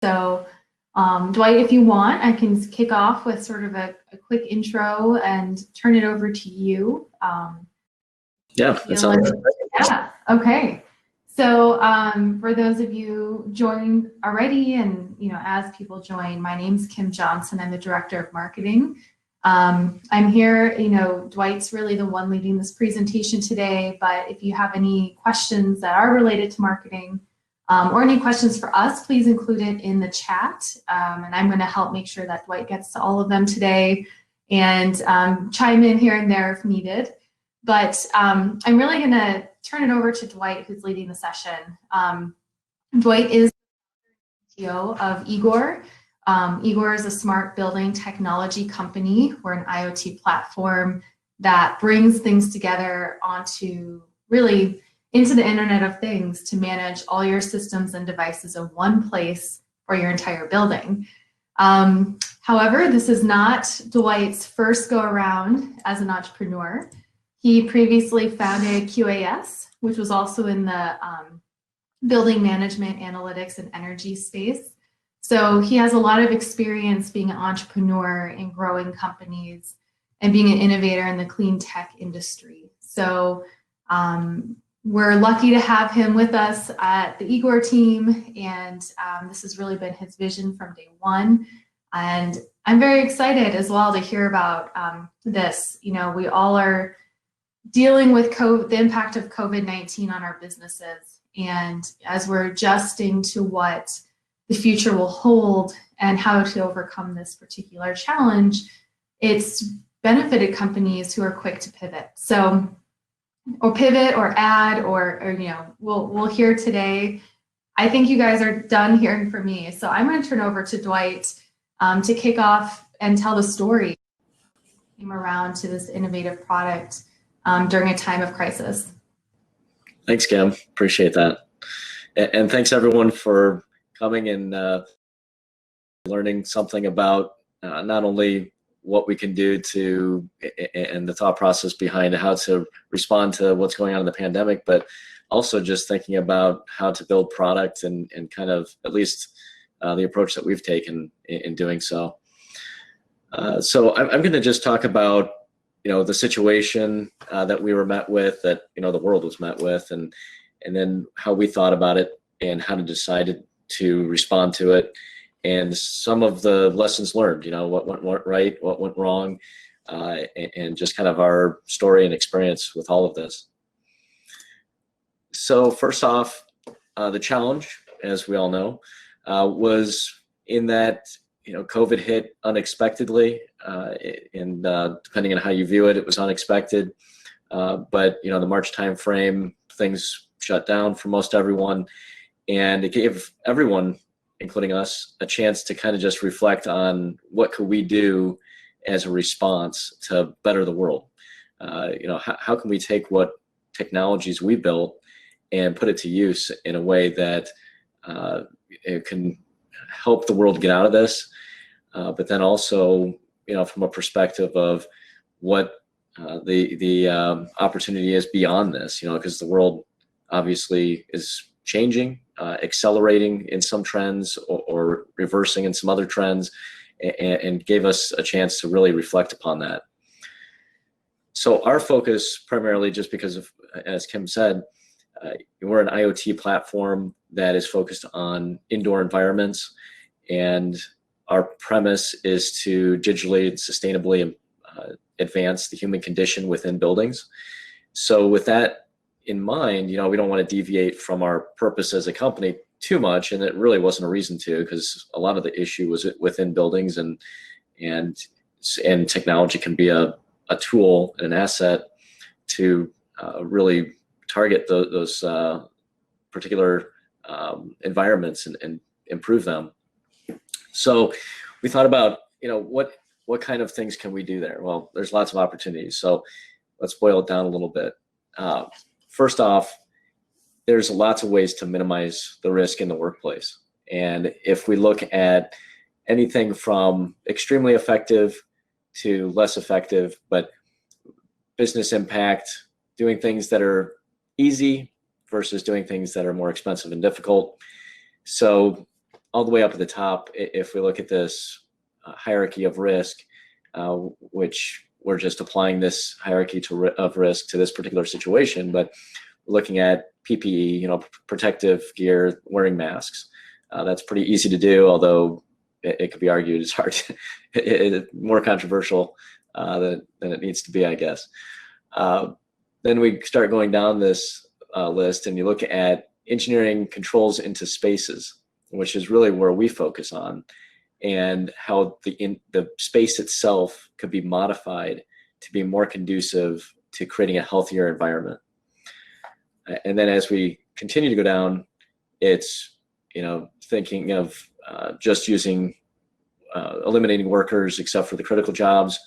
So Dwight, if you want, I can kick off with sort of a quick intro and turn it over to you. Yeah, that sounds great. Yeah, okay. So for those of you joined already, and as people join, my name's Kim Johnson. I'm the Director of Marketing. I'm here, Dwight's really the one leading this presentation today, but if you have any questions that are related to marketing, or any questions for us, please include it in the chat. And I'm going to help make sure that Dwight gets to all of them today and chime in here and there if needed. But I'm really going to turn it over to Dwight, who's leading the session. Dwight is CTO of Igor. Igor is a smart building technology company. We're an IoT platform that brings things together onto really into the Internet of Things to manage all your systems and devices in one place for your entire building. However, this is not Dwight's first go around as an entrepreneur. He previously founded QAS, which was also in the building management, analytics, and energy space. So he has a lot of experience being an entrepreneur in growing companies and being an innovator in the clean tech industry. So we're lucky to have him with us at the Igor team, and this has really been his vision from day one. And I'm very excited as well to hear about this. We all are dealing with the impact of COVID-19 on our businesses, and as we're adjusting to what the future will hold and how to overcome this particular challenge, it's benefited companies who are quick to pivot. So, or pivot or add or we'll hear today. I think you guys are done hearing from me. So I'm going to turn over to Dwight to kick off and tell the story came around to this innovative product during a time of crisis. Thanks, Kim. Appreciate that. And thanks everyone for coming and learning something about not only what we can do to, and the thought process behind how to respond to what's going on in the pandemic, but also just thinking about how to build product and kind of at least the approach that we've taken in doing so. So I'm going to just talk about, the situation that we were met with, that, the world was met with, and then how we thought about it and how to decide to respond to it. And some of the lessons learned, what went right, what went wrong, and just kind of our story and experience with all of this. So first off, the challenge, as we all know, was in that, COVID hit unexpectedly, and depending on how you view it, it was unexpected. But, the March timeframe, things shut down for most everyone, and it gave everyone, including us, a chance to kind of just reflect on what could we do as a response to better the world. How can we take what technologies we built and put it to use in a way that it can help the world get out of this, but then also, from a perspective of what the opportunity is beyond this, because the world obviously is changing, accelerating in some trends or reversing in some other trends, and gave us a chance to really reflect upon that. So our focus primarily, just because of, as Kim said, we're an IoT platform that is focused on indoor environments, and our premise is to digitally and sustainably advance the human condition within buildings. So with that in mind, we don't want to deviate from our purpose as a company too much, and it really wasn't a reason to, because a lot of the issue was within buildings, and technology can be a tool, an asset to really target those particular environments and improve them. So we thought about, what kind of things can we do there? Well, there's lots of opportunities. So let's boil it down a little bit. First off, there's lots of ways to minimize the risk in the workplace. And if we look at anything from extremely effective to less effective, but business impact, doing things that are easy versus doing things that are more expensive and difficult. So all the way up at the top, if we look at this hierarchy of risk, which we're just applying this hierarchy of risk to this particular situation, but looking at PPE, protective gear, wearing masks. That's pretty easy to do, although it could be argued it's hard, more controversial than it needs to be, I guess. Then we start going down this list, and you look at engineering controls into spaces, which is really where we focus on, and how the space itself could be modified to be more conducive to creating a healthier environment. And then as we continue to go down, it's thinking of just using eliminating workers except for the critical jobs,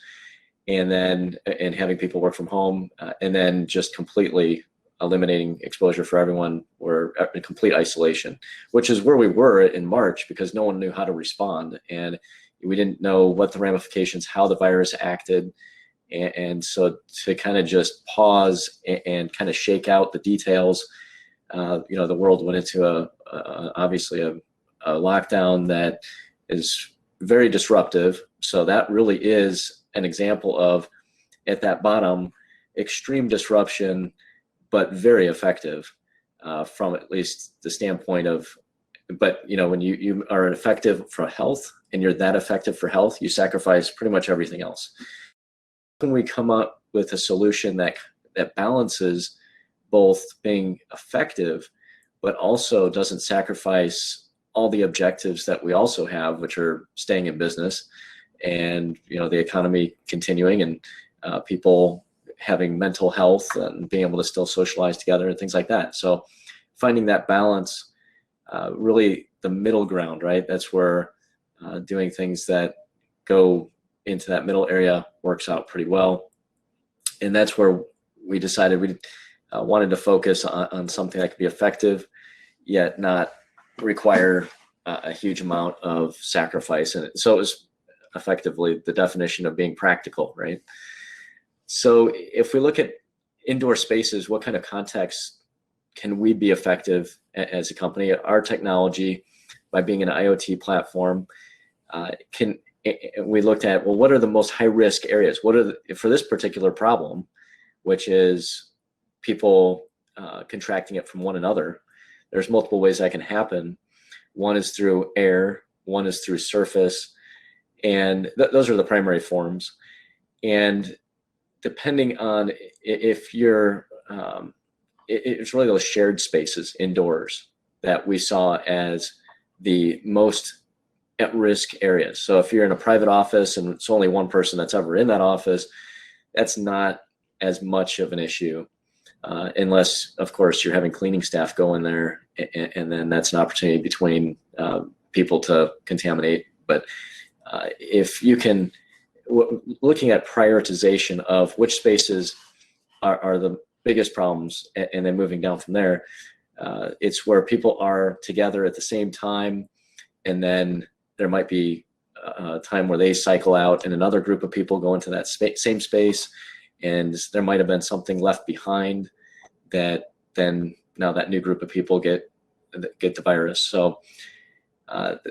and having people work from home, and then just completely eliminating exposure for everyone. We're in complete isolation, which is where we were in March, because no one knew how to respond, and we didn't know what the ramifications, how the virus acted. And so to kind of just pause and kind of shake out the details, the world went into obviously a lockdown that is very disruptive. So that really is an example of, at that bottom, extreme disruption, but very effective from at least the standpoint of, but when you are effective for health, and you're that effective for health, you sacrifice pretty much everything else. When we come up with a solution that balances both being effective, but also doesn't sacrifice all the objectives that we also have, which are staying in business, and the economy continuing, and people having mental health and being able to still socialize together and things like that. So finding that balance, really the middle ground, right? That's where doing things that go into that middle area works out pretty well. And that's where we decided we wanted to focus on something that could be effective, yet not require a huge amount of sacrifice. And so it was effectively the definition of being practical, right? So if we look at indoor spaces, what kind of context can we be effective as a company? Our technology, by being an IoT platform, we looked at, well, what are the most high risk areas? What are for this particular problem, which is people contracting it from one another? There's multiple ways that can happen. One is through air, one is through surface, and those are the primary forms. And depending on if you're, it's really those shared spaces indoors that we saw as the most at-risk areas. So if you're in a private office and it's only one person that's ever in that office, that's not as much of an issue, unless, of course, you're having cleaning staff go in there, and then that's an opportunity between people to contaminate. But if you can, looking at prioritization of which spaces are the biggest problems, and then moving down from there, it's where people are together at the same time, and then there might be a time where they cycle out and another group of people go into that same space, and there might have been something left behind that then now that new group of people get the virus. So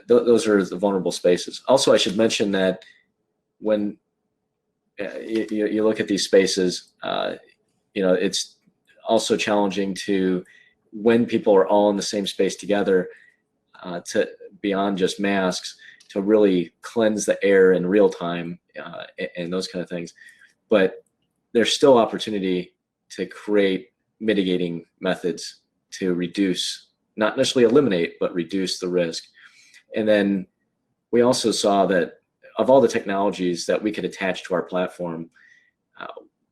those are the vulnerable spaces. Also, I should mention that when you look at these spaces, it's also challenging to, when people are all in the same space together, to beyond just masks, to really cleanse the air in real time, and those kind of things. But there's still opportunity to create mitigating methods to reduce, not necessarily eliminate, but reduce the risk. And then we also saw that of all the technologies that we could attach to our platform,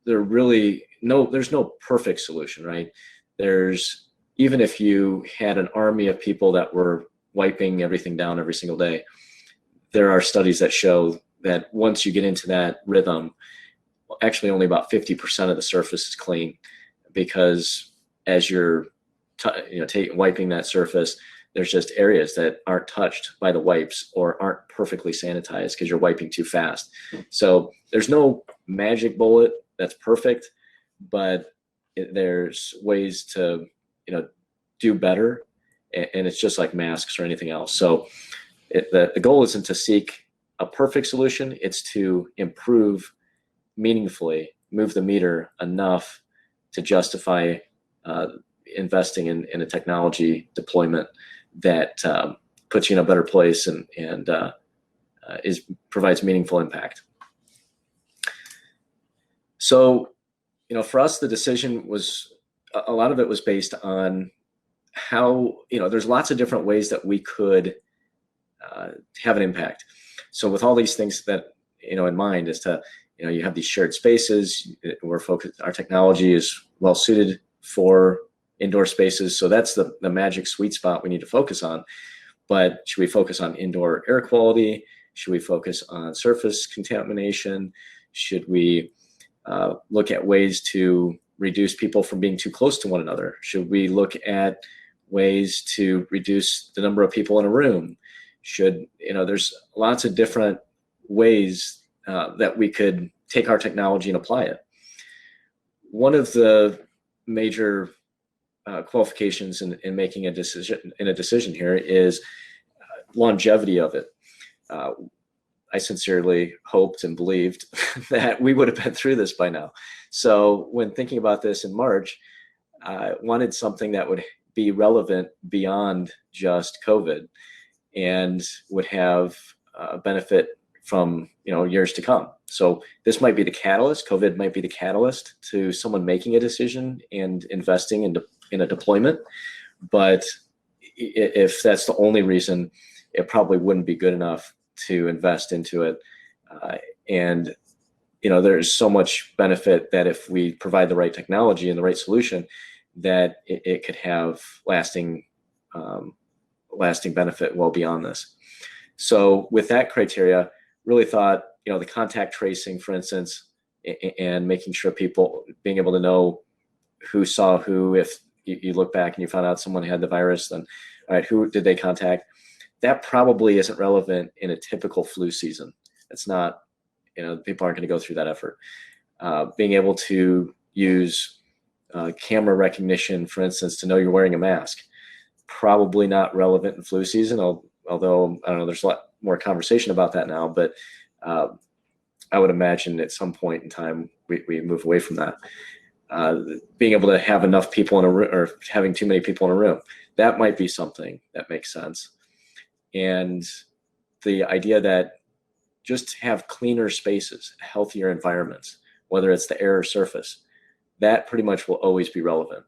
there's no perfect solution, right? Even if you had an army of people that were wiping everything down every single day, there are studies that show that once you get into that rhythm, actually only about 50% of the surface is clean, because as you're wiping that surface, there's just areas that aren't touched by the wipes or aren't perfectly sanitized because you're wiping too fast. So there's no magic bullet that's perfect, but there's ways to do better, and it's just like masks or anything else. So the goal isn't to seek a perfect solution, it's to improve meaningfully, move the meter enough to justify investing in a technology deployment that puts you in a better place and provides meaningful impact. So, for us, the decision was, a lot of it was based on how, there's lots of different ways that we could have an impact. So with all these things that, in mind, is to, you have these shared spaces, we're focused, our technology is well suited for indoor spaces. So that's the magic sweet spot we need to focus on. But should we focus on indoor air quality? Should we focus on surface contamination? Should we look at ways to reduce people from being too close to one another? Should we look at ways to reduce the number of people in a room? There's lots of different ways that we could take our technology and apply it. One of the major qualifications in making a decision here is longevity of it. I sincerely hoped and believed that we would have been through this by now. So when thinking about this in March, I wanted something that would be relevant beyond just COVID and would have benefit from years to come. So this might be the catalyst. COVID might be the catalyst to someone making a decision and investing in a deployment. But if that's the only reason, it probably wouldn't be good enough to invest into it. And there's so much benefit that if we provide the right technology and the right solution, that it could have lasting benefit well beyond this. So with that criteria, really thought, the contact tracing, for instance, and making sure people being able to know who saw who, if you look back and you found out someone had the virus, then all right, who did they contact? That probably isn't relevant in a typical flu season. It's not, people aren't going to go through that effort. Being able to use camera recognition, for instance, to know you're wearing a mask, probably not relevant in flu season, although, I don't know, there's a lot more conversation about that now, but I would imagine at some point in time, we move away from that. Being able to have enough people in a room, or having too many people in a room, that might be something that makes sense. And the idea that just have cleaner spaces, healthier environments, whether it's the air or surface, that pretty much will always be relevant.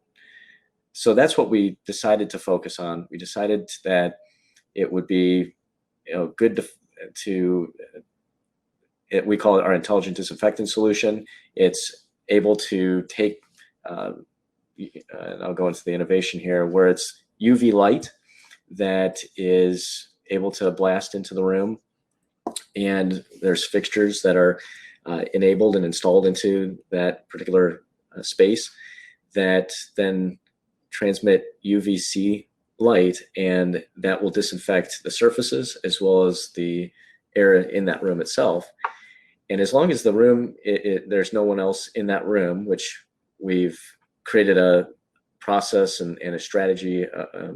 So that's what we decided to focus on. We decided that it would be good to we call it our intelligent disinfectant solution. It's able to take, and I'll go into the innovation here, where it's UV light that is able to blast into the room, and there's fixtures that are enabled and installed into that particular space that then transmit UVC light, and that will disinfect the surfaces as well as the air in that room itself. And as long as the room, there's no one else in that room, which we've created a process and a strategy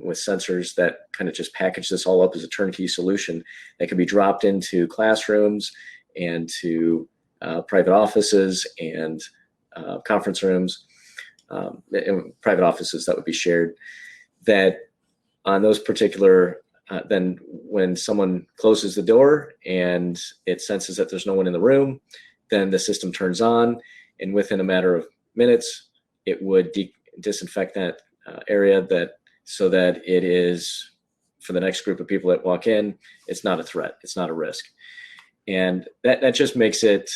with sensors that kind of just package this all up as a turnkey solution that can be dropped into classrooms and to private offices and conference rooms, and private offices that would be shared. That on those particular, then when someone closes the door and it senses that there's no one in the room, then the system turns on, and within a matter of minutes, it would disinfect that area, so that it is, for the next group of people that walk in, it's not a threat, it's not a risk. And that just makes it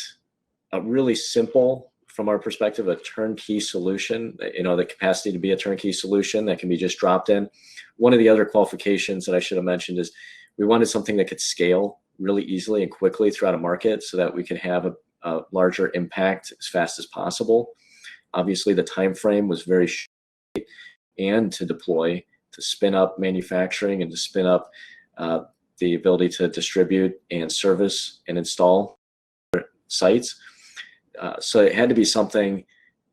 a really simple, from our perspective, a turnkey solution, the capacity to be a turnkey solution that can be just dropped in. One of the other qualifications that I should have mentioned is we wanted something that could scale really easily and quickly throughout a market so that we could have a larger impact as fast as possible. Obviously, the time frame was very short, and to deploy, to spin up manufacturing and to spin up the ability to distribute and service and install sites. So it had to be something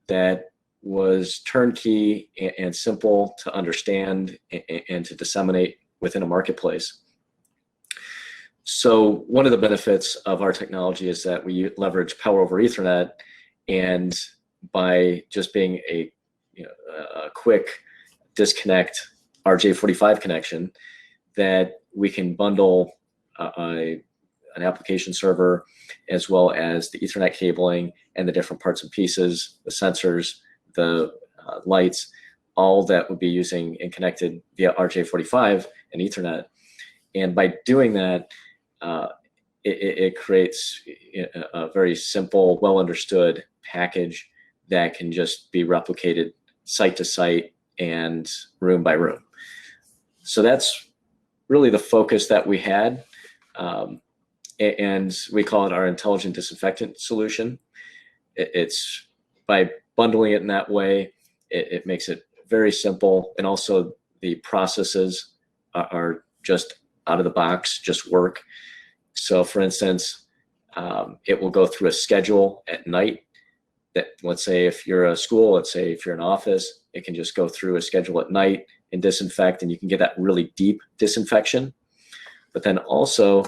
that was turnkey and simple to understand and to disseminate within a marketplace. So one of the benefits of our technology is that we leverage power over Ethernet, and by just being a quick disconnect RJ45 connection, that we can bundle an application server as well as the Ethernet cabling and the different parts and pieces, the sensors, the lights, all that would be using and connected via RJ45 and Ethernet. And by doing that, it creates a very simple, well understood package that can just be replicated site to site and room by room. So that's really the focus that we had. And we call it our intelligent disinfectant solution. It's by bundling it in that way, it makes it very simple. And also the processes are just out of the box, just work. So for instance, it will go through a schedule at night that, let's say if you're a school, let's say if you're an office, it can just go through a schedule at night and disinfect, and you can get that really deep disinfection. But then also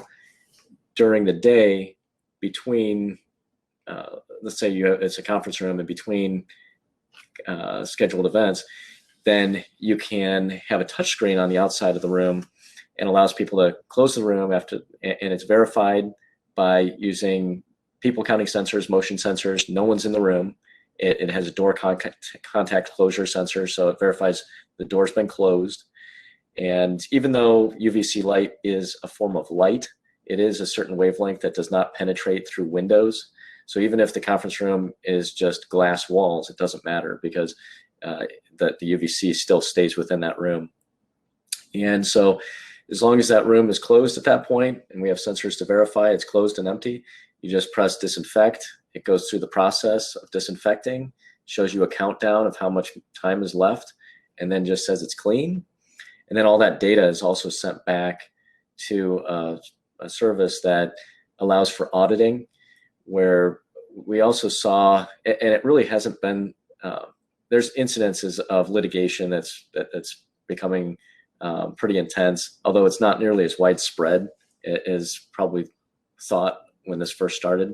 during the day, between, let's say it's a conference room, and between scheduled events, then you can have a touch screen on the outside of the room and allows people to close the room after, and it's verified by using people counting sensors, motion sensors. No one's in the room. It has a door contact closure sensor, so it verifies the door's been closed. And even though UVC light is a form of light, it is a certain wavelength that does not penetrate through windows. So even if the conference room is just glass walls, it doesn't matter, because the UVC still stays within that room. And so as long as that room is closed at that point, and we have sensors to verify it's closed and empty, you just press disinfect. It goes through the process of disinfecting, shows you a countdown of how much time is left, and then just says it's clean. And then all that data is also sent back to a service that allows for auditing, where we also saw, and it really hasn't been, there's incidences of litigation that's becoming pretty intense, although it's not nearly as widespread as probably thought when this first started.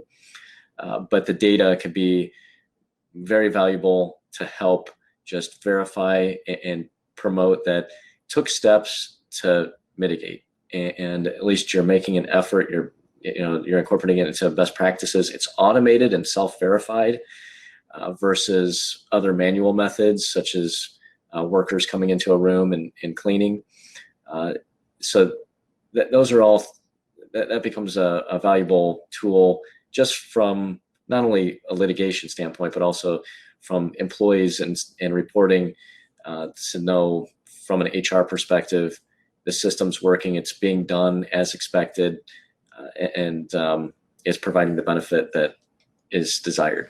But the data can be very valuable to help just verify and promote that took steps to mitigate, and at least you're making an effort. You're incorporating it into best practices. It's automated and self-verified versus other manual methods such as workers coming into a room and cleaning. So those are all, that becomes a valuable tool just from not only a litigation standpoint, but also from employees and reporting to know from an HR perspective, the system's working, it's being done as expected, and is providing the benefit that is desired.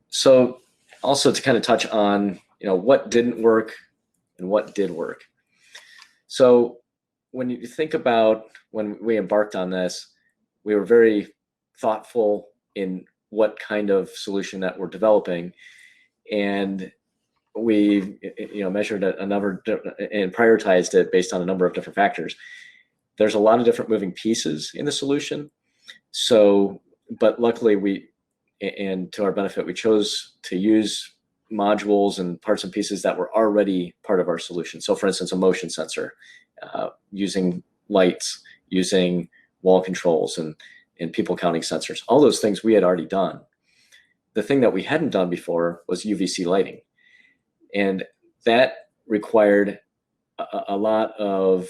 So also to kind of touch on, what didn't work and what did work. So when you think about when we embarked on this, we were very thoughtful in what kind of solution that we're developing, and we measured a number and prioritized it based on a number of different factors. There's a lot of different moving pieces in the solution. So, but luckily and to our benefit, we chose to use modules and parts and pieces that were already part of our solution. So for instance, a motion sensor, using lights, using wall controls and people counting sensors, all those things we had already done. The thing that we hadn't done before was UVC lighting. And that required a lot of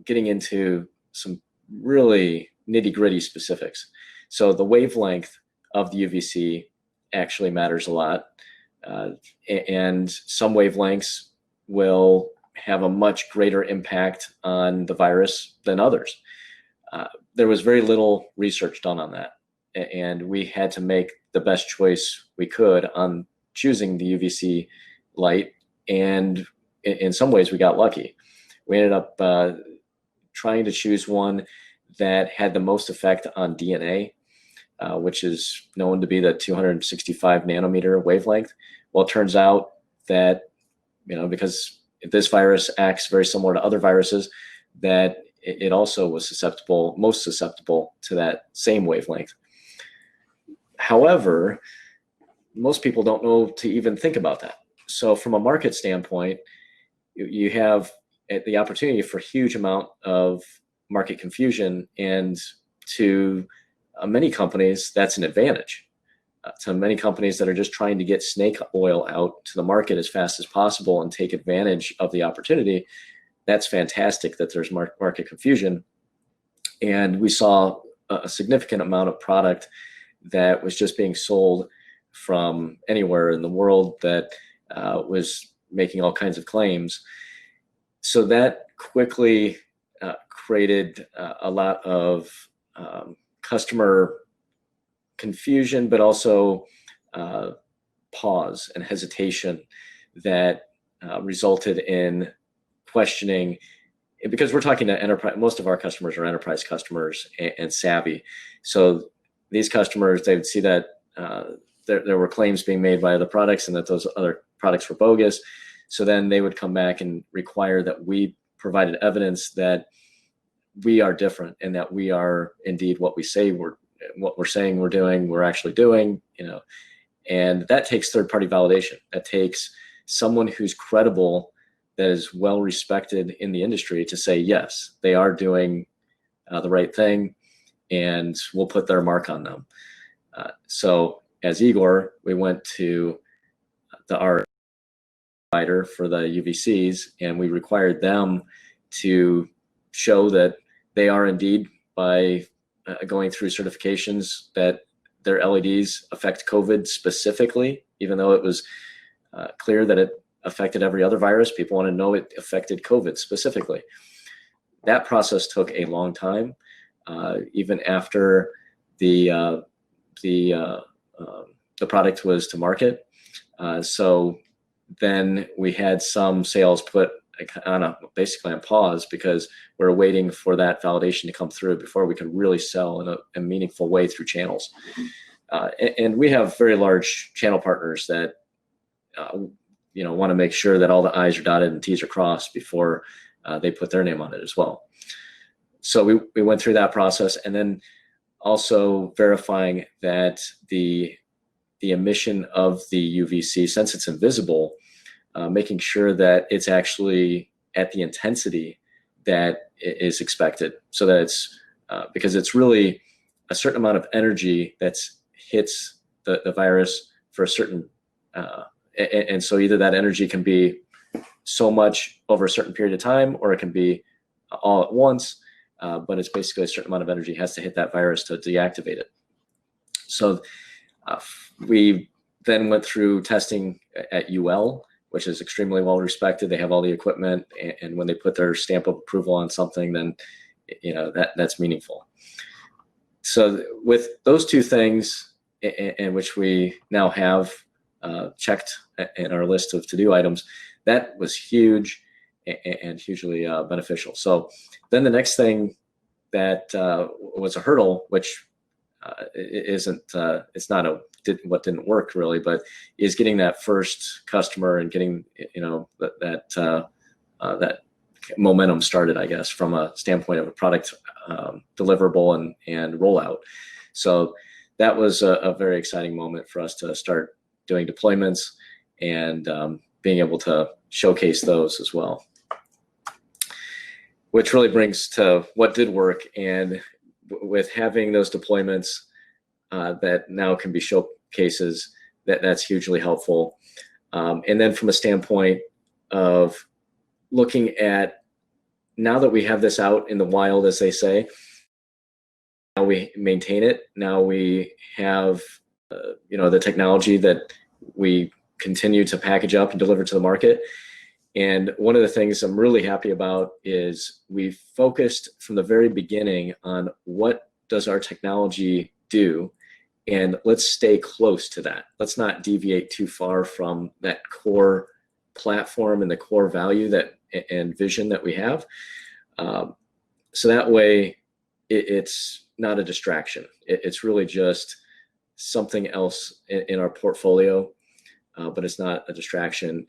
getting into some really nitty-gritty specifics. So the wavelength of the UVC actually matters a lot. And some wavelengths will have a much greater impact on the virus than others. There was very little research done on that. And we had to make the best choice we could on choosing the UVC light. And in some ways we got lucky. We ended up trying to choose one that had the most effect on DNA, which is known to be the 265 nanometer wavelength. Well, it turns out that, because this virus acts very similar to other viruses, that it also was most susceptible to that same wavelength. However, most people don't know to even think about that. So from a market standpoint, you have the opportunity for a huge amount of market confusion, and to many companies, that's an advantage. To many companies that are just trying to get snake oil out to the market as fast as possible and take advantage of the opportunity, that's fantastic that there's market confusion. And we saw a significant amount of product that was just being sold from anywhere in the world that was making all kinds of claims. So that quickly created a lot of customer confusion, but also pause and hesitation that resulted in questioning, because we're talking to enterprise. Most of our customers are enterprise customers and savvy. So these customers, they would see that there were claims being made by other products and that those other products were bogus. So then they would come back and require that we provided evidence that we are different and that we are indeed what we're saying we're doing, we're actually doing, and that takes third-party validation. That takes someone who's credible, that is well respected in the industry, to say, yes, they are doing the right thing, and we'll put their mark on them. So as Igor, we went to our provider for the UVCs, and we required them to show that they are indeed, by going through certifications, that their LEDs affect COVID specifically, even though it was clear that it affected every other virus. People want to know it affected COVID specifically. That process took a long time, even after the product was to market. So then we had some sales put basically on pause, because we're waiting for that validation to come through before we can really sell in a meaningful way through channels. And we have very large channel partners that want to make sure that all the I's are dotted and T's are crossed before they put their name on it as well. So we went through that process, and then also verifying that the emission of the UVC, since it's invisible, making sure that it's actually at the intensity that is expected, so that it's because it's really a certain amount of energy that hits the virus for a certain and so either that energy can be so much over a certain period of time, or it can be all at once, but it's basically a certain amount of energy has to hit that virus to deactivate it. So we then went through testing at UL, which is extremely well respected. They have all the equipment, and when they put their stamp of approval on something, then that's meaningful. So with those two things, in which we now have checked in our list of to-do items, that was huge and hugely beneficial. So then the next thing that was a hurdle, which what didn't work really, but is getting that first customer and getting that momentum started, I guess, from a standpoint of a product deliverable and rollout. So that was a very exciting moment for us to start doing deployments and being able to showcase those as well, which really brings to what did work. And with having those deployments that now can be showcases, that's hugely helpful. And then from a standpoint of looking at, now that we have this out in the wild, as they say, now we maintain it. Now we have the technology that we continue to package up and deliver to the market. And one of the things I'm really happy about is we focused from the very beginning on what does our technology do, and let's stay close to that. Let's not deviate too far from that core platform and the core value and vision that we have. So that way it's not a distraction. It's really just something else in our portfolio, but it's not a distraction.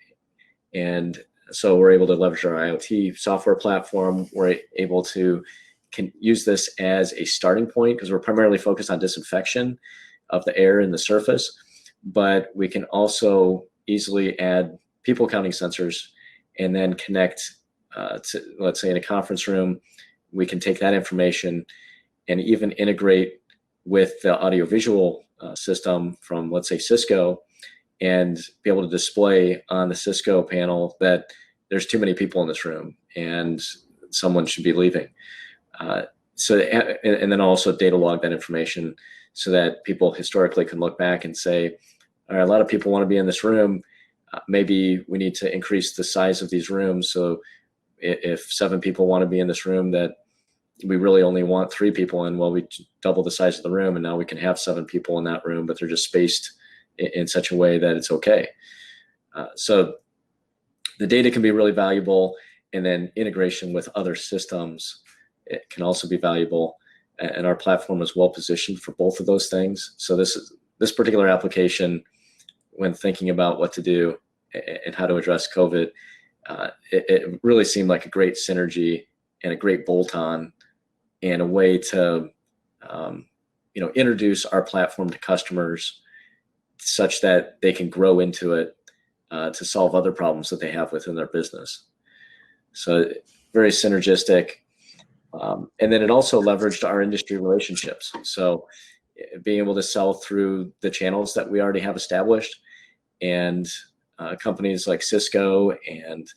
And So we're able to leverage our IoT software platform. We're able to can use this as a starting point because we're primarily focused on disinfection of the air and the surface, but we can also easily add people counting sensors and then connect to, let's say in a conference room, we can take that information and even integrate with the audiovisual system from, let's say, Cisco, and be able to display on the Cisco panel that there's too many people in this room and someone should be leaving. And then also data log that information so that people historically can look back and say, all right, a lot of people want to be in this room. Maybe we need to increase the size of these rooms. So if 7 people want to be in this room, that we really only want 3 people in, well, we double the size of the room and now we can have 7 people in that room, but they're just spaced in such a way that it's okay. So the data can be really valuable, and then integration with other systems, it can also be valuable. And our platform is well positioned for both of those things. So this particular application, when thinking about what to do and how to address COVID, it really seemed like a great synergy and a great bolt-on and a way to introduce our platform to customers such that they can grow into it to solve other problems that they have within their business. So very synergistic. And then it also leveraged our industry relationships. So being able to sell through the channels that we already have established, and companies like Cisco and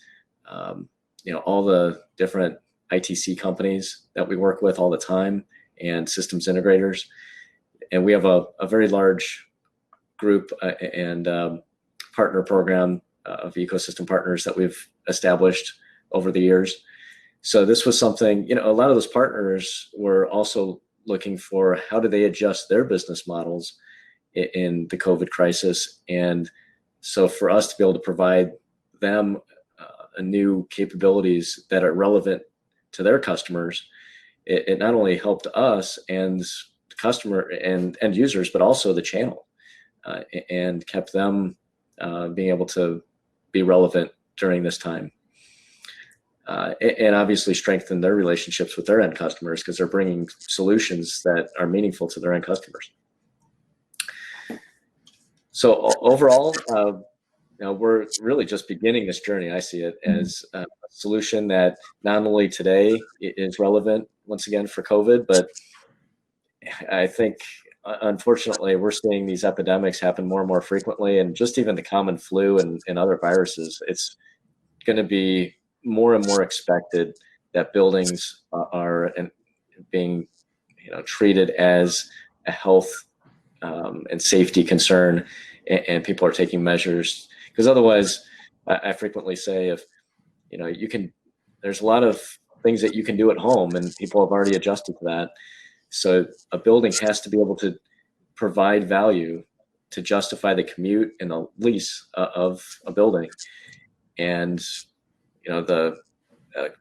all the different ITC companies that we work with all the time, and systems integrators. And we have a very large group and partner program of ecosystem partners that we've established over the years. So this was something, a lot of those partners were also looking for how do they adjust their business models in the COVID crisis. And so for us to be able to provide them new capabilities that are relevant to their customers, it not only helped us and the customer and end users, but also the channel, and kept them being able to be relevant during this time. And obviously strengthen their relationships with their end customers because they're bringing solutions that are meaningful to their end customers. So overall, we're really just beginning this journey. I see it as a solution that not only today is relevant once again for COVID, but I think unfortunately we're seeing these epidemics happen more and more frequently, and just even the common flu and other viruses, it's going to be more and more expected that buildings are being treated as a health and safety concern, and people are taking measures, because otherwise I frequently say, if there's a lot of things that you can do at home and people have already adjusted to that. So a building has to be able to provide value to justify the commute and the lease of a building. And the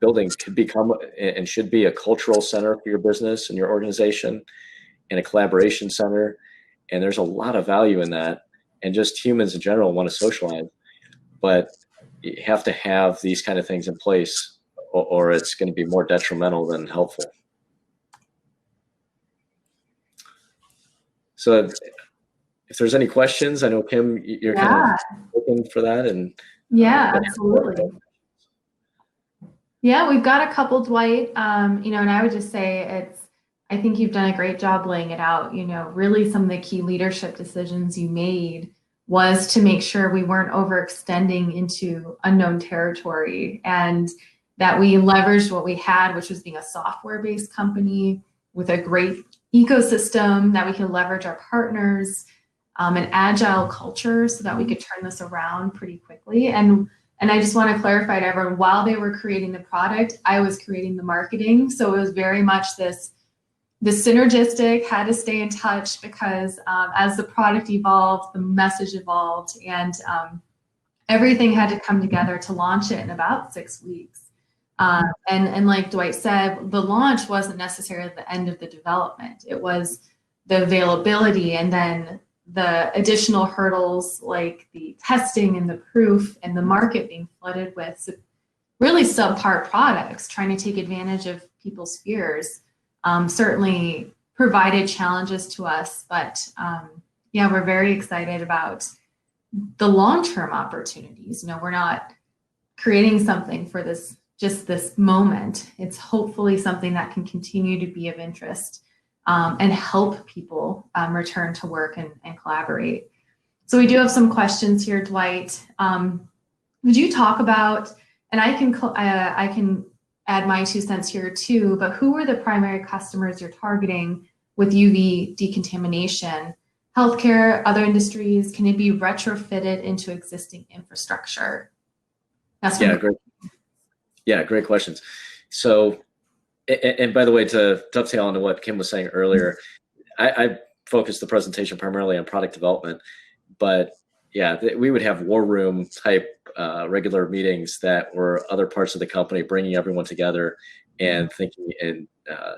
building could become and should be a cultural center for your business and your organization, and a collaboration center. And there's a lot of value in that. And just humans in general want to socialize, but you have to have these kind of things in place, or it's going to be more detrimental than helpful. So if there's any questions, I know Kim, you're kind of looking for that. And yeah, absolutely. Yeah, we've got a couple, Dwight, and I would just say I think you've done a great job laying it out. Really some of the key leadership decisions you made was to make sure we weren't overextending into unknown territory, and that we leveraged what we had, which was being a software-based company with a great ecosystem that we could leverage our partners, an agile culture so that we could turn this around pretty quickly. And I just want to clarify to everyone, while they were creating the product, I was creating the marketing. So it was very much this synergistic, had to stay in touch, because as the product evolved, the message evolved, and everything had to come together to launch it in about 6 weeks. And like Dwight said, the launch wasn't necessarily the end of the development. It was the availability, and then the additional hurdles like the testing and the proof and the market being flooded with really subpar products, trying to take advantage of people's fears, certainly provided challenges to us. But yeah, we're very excited about the long-term opportunities. We're not creating something for just this moment. It's hopefully something that can continue to be of interest and help people return to work and collaborate. So we do have some questions here, Dwight. Would you talk about, and I can add my 2 cents here too, but who are the primary customers you're targeting with UV decontamination? Healthcare, other industries, can it be retrofitted into existing infrastructure? That's great questions. So, and by the way, to dovetail onto what Kim was saying earlier, I focused the presentation primarily on product development, but yeah, we would have war room type regular meetings that were other parts of the company bringing everyone together and thinking, and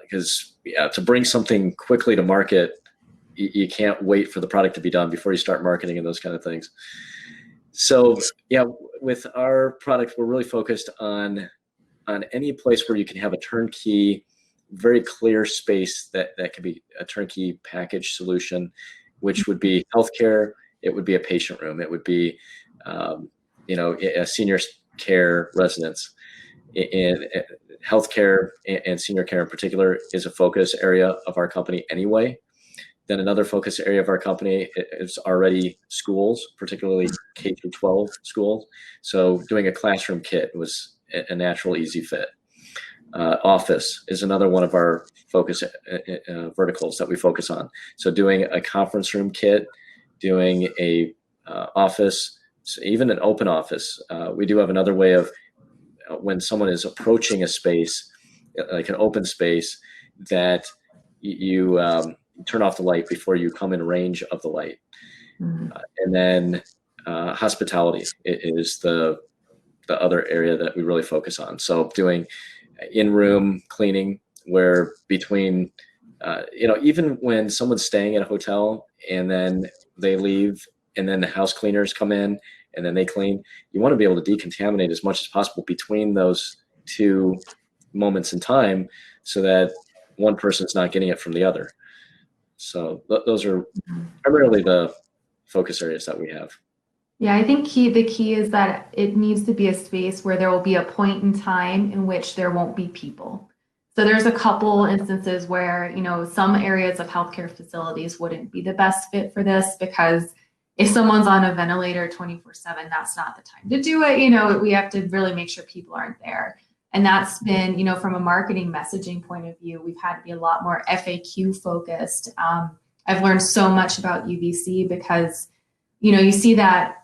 because to bring something quickly to market, you can't wait for the product to be done before you start marketing and those kind of things. So yeah, with our product, we're really focused on any place where you can have a turnkey, very clear space that can be a turnkey package solution, which would be healthcare. It would be a patient room. It would be, a senior care residence. In healthcare and senior care in particular is a focus area of our company anyway. Then another focus area of our company is already schools, particularly K-12 schools. So doing a classroom kit was a natural, easy fit. Office is another one of our focus verticals that we focus on. So doing a conference room kit, doing a office, so even an open office. We do have another way of when someone is approaching a space, like an open space, that you turn off the light before you come in range of the light. Mm-hmm. And then hospitality is the other area that we really focus on. So doing in-room cleaning, where between, even when someone's staying at a hotel and then they leave and then the house cleaners come in and then they clean, you want to be able to decontaminate as much as possible between those two moments in time so that one person's not getting it from the other. So those are primarily the focus areas that we have. Yeah, I think the key is that it needs to be a space where there will be a point in time in which there won't be people. So there's a couple instances where, some areas of healthcare facilities wouldn't be the best fit for this, because if someone's on a ventilator 24/7, that's not the time to do it. We have to really make sure people aren't there. And that's been, from a marketing messaging point of view, we've had to be a lot more FAQ focused. I've learned so much about UVC because, you see that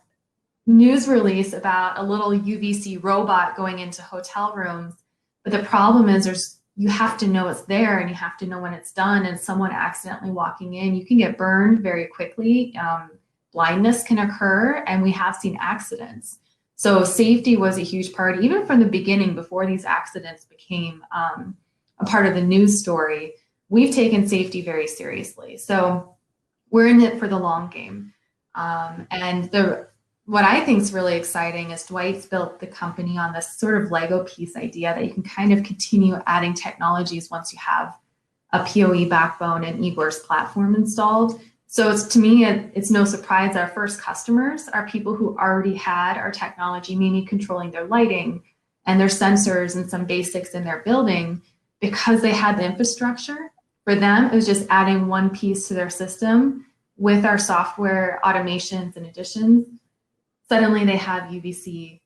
news release about a little UVC robot going into hotel rooms. But the problem is you have to know it's there and you have to know when it's done, and someone accidentally walking in, you can get burned very quickly. Blindness can occur, and we have seen accidents. So safety was a huge part, even from the beginning, before these accidents became a part of the news story. We've taken safety very seriously. So we're in it for the long game. What I think is really exciting is Dwight's built the company on this sort of Lego piece idea that you can kind of continue adding technologies once you have a PoE backbone and Igor's platform installed. So to me, it's no surprise our first customers are people who already had our technology, maybe controlling their lighting and their sensors and some basics in their building, because they had the infrastructure. For them, it was just adding one piece to their system with our software automations and additions. Suddenly they have UVC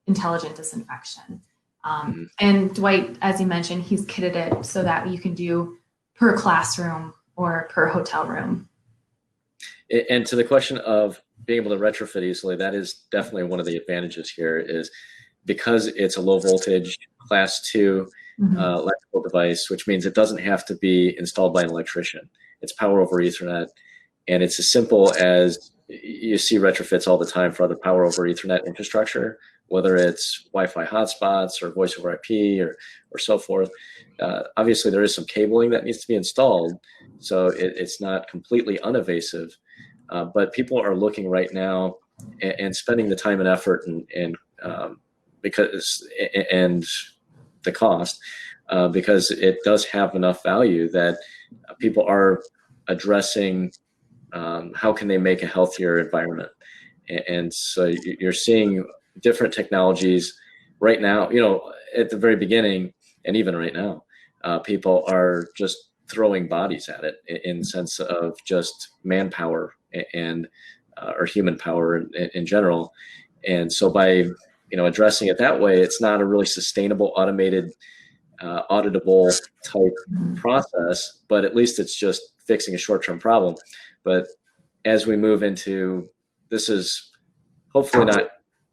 intelligent disinfection. And Dwight, as you mentioned, he's kitted it so that you can do per classroom or per hotel room. And to the question of being able to retrofit easily, that is definitely one of the advantages here, is because it's a low voltage class 2 electrical device, which means it doesn't have to be installed by an electrician. It's power over Ethernet. And it's as simple as, you see retrofits all the time for other power over Ethernet infrastructure, whether it's Wi-Fi hotspots or voice over IP or so forth. Obviously, there is some cabling that needs to be installed, so it's not completely unevasive. but people are looking right now and spending the time and effort and because and the cost because it does have enough value that people are addressing how can they make a healthier environment. And so you're seeing different technologies right now, at the very beginning, and even right now, people are just throwing bodies at it in the sense of just manpower and or human power in general. And so by addressing it that way, it's not a really sustainable, automated, auditable type process, but at least it's just fixing a short-term problem. But as we move into, this is hopefully not,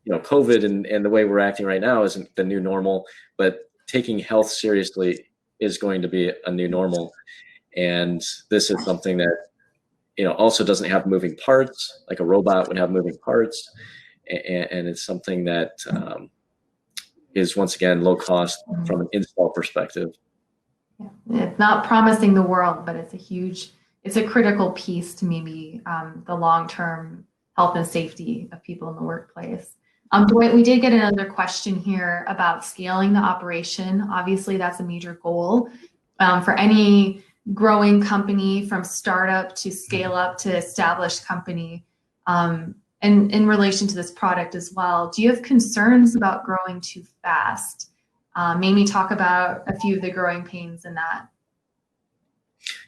COVID and the way we're acting right now isn't the new normal, but taking health seriously is going to be a new normal. And this is something that, also doesn't have moving parts, like a robot would have moving parts. And it's something that is, once again, low cost from an install perspective. Yeah. It's not promising the world, but it's a critical piece to maybe the long-term health and safety of people in the workplace. Dwight, we did get another question here about scaling the operation. Obviously, that's a major goal for any growing company, from startup to scale up to established company. And in relation to this product as well, do you have concerns about growing too fast? Maybe talk about a few of the growing pains in that.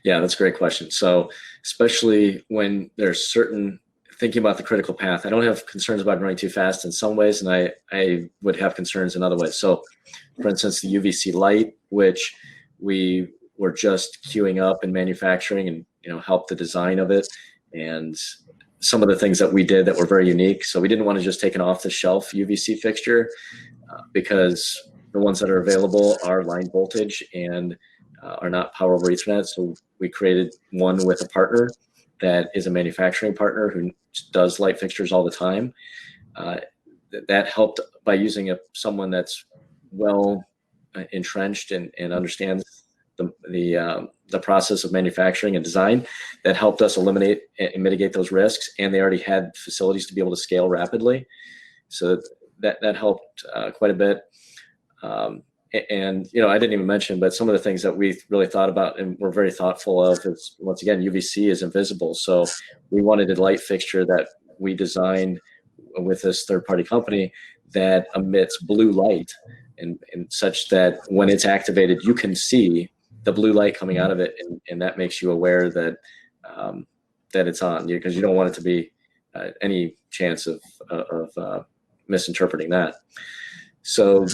Yeah, that's a great question. So especially when there's thinking about the critical path, I don't have concerns about growing too fast in some ways, and I would have concerns in other ways. So for instance, the UVC light, which we were just queuing up in manufacturing and, helped the design of it. And some of the things that we did that were very unique. So we didn't want to just take an off-the-shelf UVC fixture because the ones that are available are line voltage and are not power over Ethernet. So we created one with a partner that is a manufacturing partner who does light fixtures all the time. That helped by using someone that's well entrenched and understands the process of manufacturing and design. That helped us eliminate and mitigate those risks. And they already had facilities to be able to scale rapidly. So that helped quite a bit. And, I didn't even mention, but some of the things that we really thought about and were very thoughtful of is, once again, UVC is invisible. So we wanted a light fixture that we designed with this third-party company that emits blue light and such that when it's activated, you can see the blue light coming out of it, and that makes you aware that that it's on, because you don't want it to be any chance of misinterpreting that. So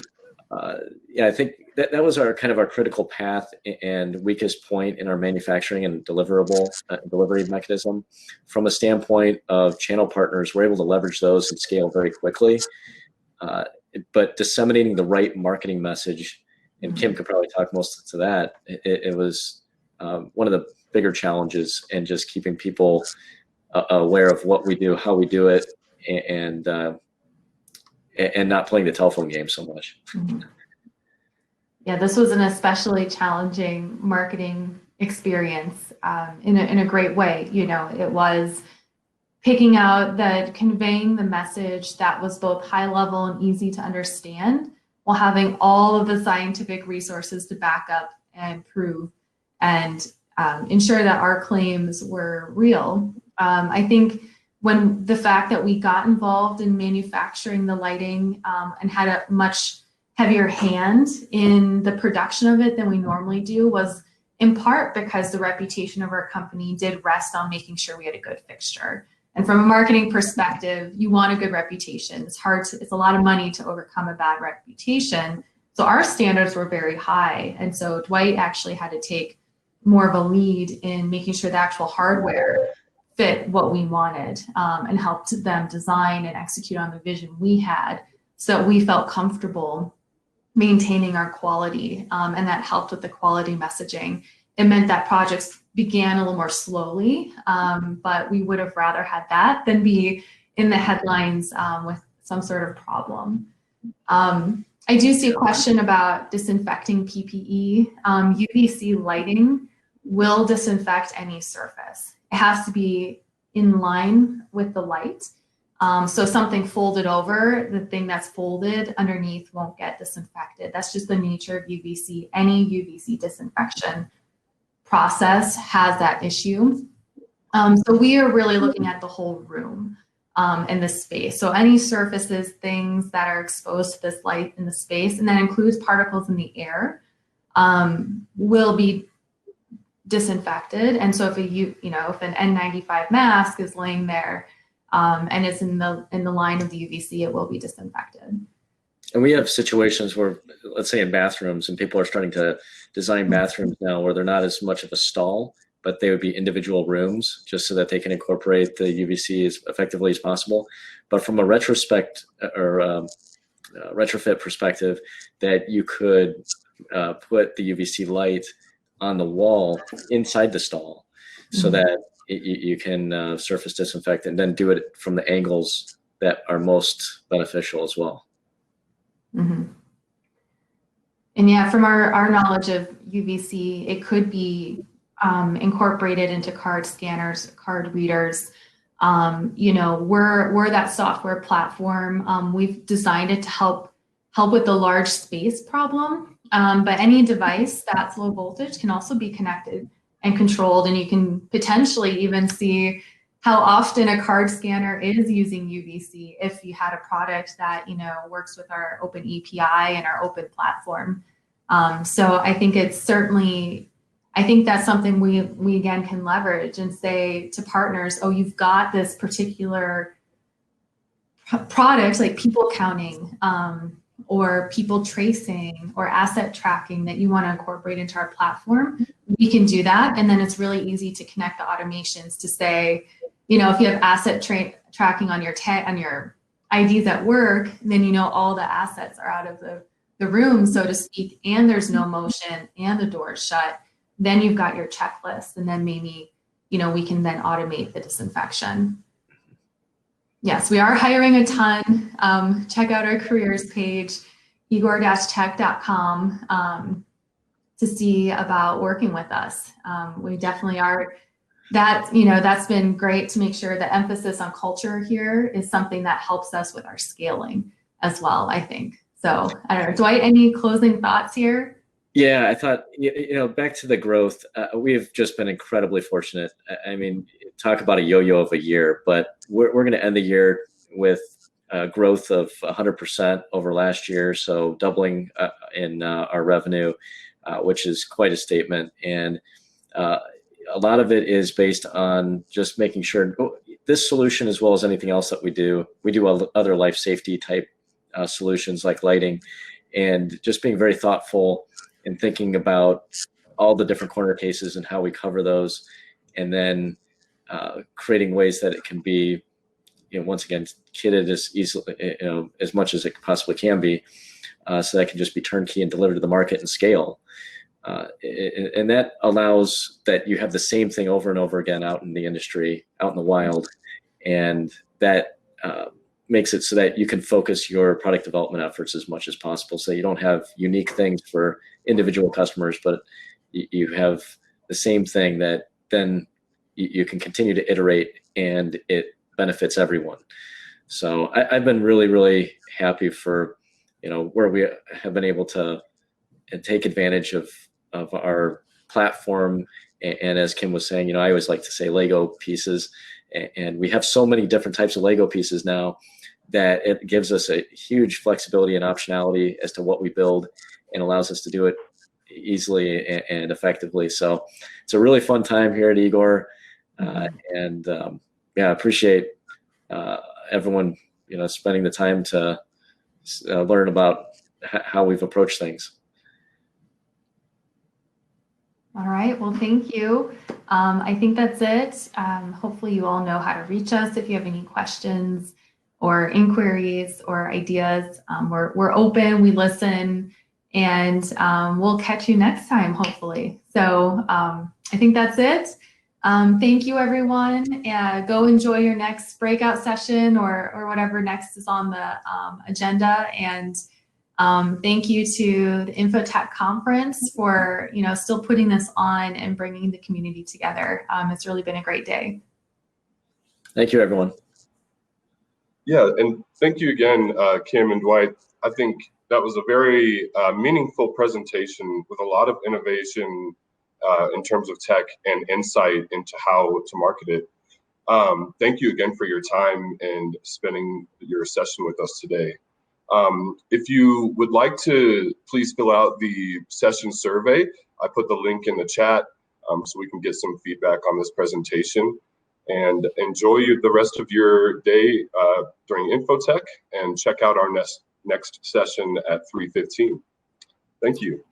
yeah, I think that was our critical path and weakest point in our manufacturing and delivery mechanism. From a standpoint of channel partners, we're able to leverage those and scale very quickly. But disseminating the right marketing message, and Kim could probably talk most to that, it was one of the bigger challenges, and just keeping people aware of what we do, how we do it, and not playing the telephone game so much. Mm-hmm. Yeah, this was an especially challenging marketing experience in a great way. It was picking out conveying the message that was both high level and easy to understand, while having all of the scientific resources to back up and prove and ensure that our claims were real. I think when the fact that we got involved in manufacturing the lighting and had a much heavier hand in the production of it than we normally do was in part because the reputation of our company did rest on making sure we had a good fixture. And from a marketing perspective, you want a good reputation. It's a lot of money to overcome a bad reputation. So our standards were very high. And so Dwight actually had to take more of a lead in making sure the actual hardware fit what we wanted and helped them design and execute on the vision we had, so that we felt comfortable maintaining our quality, and that helped with the quality messaging. It meant that projects began a little more slowly, but we would have rather had that than be in the headlines with some sort of problem. I do see a question about disinfecting PPE. UVC lighting will disinfect any surface. It has to be in line with the light. So something folded over, the thing that's folded underneath won't get disinfected. That's just the nature of UVC. Any UVC disinfection process has that issue. So we are really looking at the whole room in this space. So any surfaces, things that are exposed to this light in the space, and that includes particles in the air, will be disinfected. And so if if an N95 mask is laying there and it's in the line of the UVC, it will be disinfected. And we have situations where, let's say in bathrooms, and people are starting to design bathrooms now where they're not as much of a stall, but they would be individual rooms just so that they can incorporate the UVC as effectively as possible. But from a retrospect or retrofit perspective, that you could put the UVC light on the wall inside the stall so that you can surface disinfect and then do it from the angles that are most beneficial as well. Mm-hmm. And yeah, from our knowledge of UVC, it could be incorporated into card scanners, card readers. We're that software platform. We've designed it to help with the large space problem. But any device that's low voltage can also be connected and controlled, and you can potentially even see how often a card scanner is using UVC if you had a product that works with our open API and our open platform. So I think that's something we again can leverage and say to partners, oh, you've got this particular product like people counting or people tracing or asset tracking that you want to incorporate into our platform. We can do that. And then it's really easy to connect the automations to say, if you have asset tracking on your IDs at work, then all the assets are out of the room, so to speak, and there's no motion and the door is shut. Then you've got your checklist, and then maybe, we can then automate the disinfection. Yes, we are hiring a ton. Check out our careers page, igor-tech.com, to see about working with us. We definitely are. That's been great to make sure the emphasis on culture here is something that helps us with our scaling as well, I think. So I don't know, Dwight, any closing thoughts here? Yeah, I thought, back to the growth, we've just been incredibly fortunate. I mean, talk about a yo-yo of a year, but we're going to end the year with growth of 100% over last year. So doubling in our revenue, which is quite a statement. And a lot of it is based on just making sure this solution, as well as anything else that we do other life safety type solutions like lighting, and just being very thoughtful and thinking about all the different corner cases and how we cover those, and then creating ways that it can be, once again, kitted as easily, as much as it possibly can be, so that it can just be turnkey and delivered to the market and scale. And that allows that you have the same thing over and over again out in the industry, out in the wild, and that makes it so that you can focus your product development efforts as much as possible. So you don't have unique things for individual customers, but you have the same thing that then you can continue to iterate and it benefits everyone. So I've been really, really happy for, where we have been able to take advantage of our platform. And as Kim was saying, I always like to say Lego pieces, and we have so many different types of Lego pieces now that it gives us a huge flexibility and optionality as to what we build, and allows us to do it easily and effectively. So it's a really fun time here at Igor. And appreciate everyone, spending the time to learn about how we've approached things. All right, well, thank you. I think that's it. Hopefully you all know how to reach us if you have any questions or inquiries or ideas. We're open, we listen, and we'll catch you next time, hopefully. So I think that's it. Thank you, everyone. Go enjoy your next breakout session or whatever next is on the agenda. And thank you to the InfoTec conference for still putting this on and bringing the community together. It's really been a great day. Thank you, everyone. Yeah, and thank you again, Kim and Dwight. I think that was a very meaningful presentation with a lot of innovation in terms of tech and insight into how to market it. Thank you again for your time and spending your session with us today. If you would like to, please fill out the session survey. I put the link in the chat so we can get some feedback on this presentation. And enjoy the rest of your day during InfoTec, and check out our next session at 3:15. Thank you.